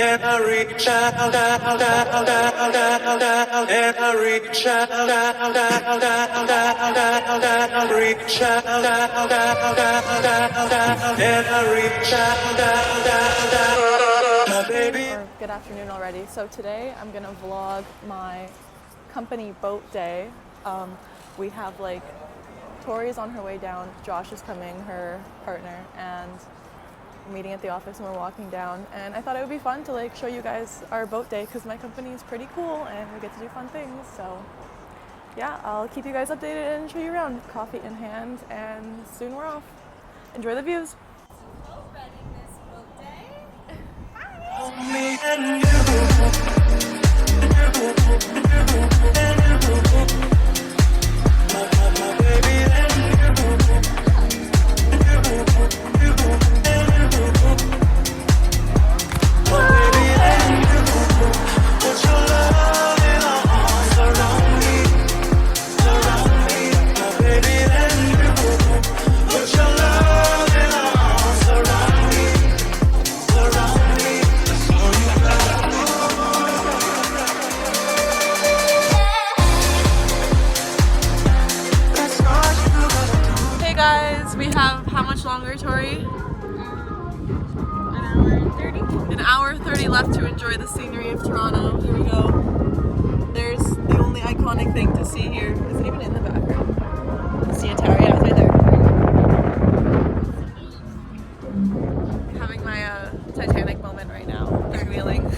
and I reach out, and I reach out, reach out, and I reach out, my baby. Good afternoon already. So today I'm gonna vlog my company boat day. We have like Tori's on her way down, Josh is coming, her partner, and we're meeting at the office and we're walking down. And I thought it would be fun to like show you guys our boat day because my company is pretty cool and we get to do fun things. So yeah, I'll keep you guys updated and show you around, coffee in hand, and soon we're off. Enjoy the views. Me and you. My baby and put your loving arms around me, my baby and you. Put your loving arms around me. Hey guys, we have how much longer, Tori? An hour 30 left to enjoy the scenery of Toronto. Here we go. There's the only iconic thing to see here. Is it even in the background? The CN Tower, yeah, it's right there. Having my Titanic moment right now. Third wheeling.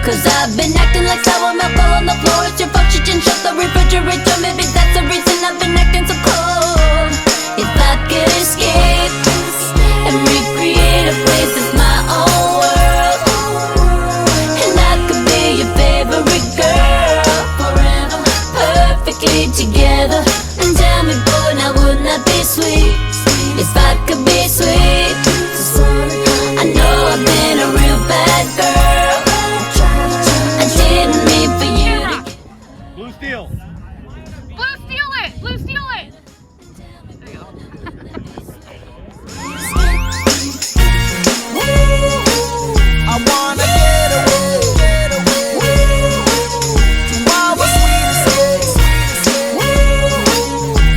Cause I've been acting like sour milk all on the floor. It's your fault you didn't shut the refrigerator. Maybe that's the reason I've been acting so cold. If I could escape and recreate a place that's my own world, and I could be your favorite girl forever, perfectly together. And tell me, boy, now wouldn't that be sweet? If I could be sweet. I know I've been a real bad girl. Blue steel. Blue steal it! Blue steal it! There you go. I wanna get away to our sweet escape.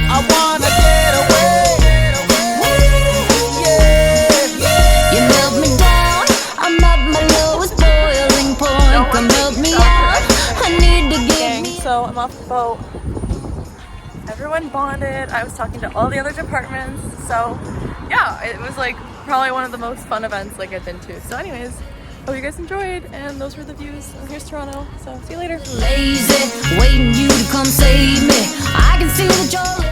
I wanna get away, yeah. You melt me down, I'm at my lowest boiling point. Come help me out, I need to get me. So I'm off the boat. Everyone bonded. I was talking to all the other departments. So yeah, it was like probably one of the most fun events like I've been to. So anyways, hope you guys enjoyed, and those were the views. And here's Toronto. So see you later. Lazy, waiting you to come save me. I can see the joy.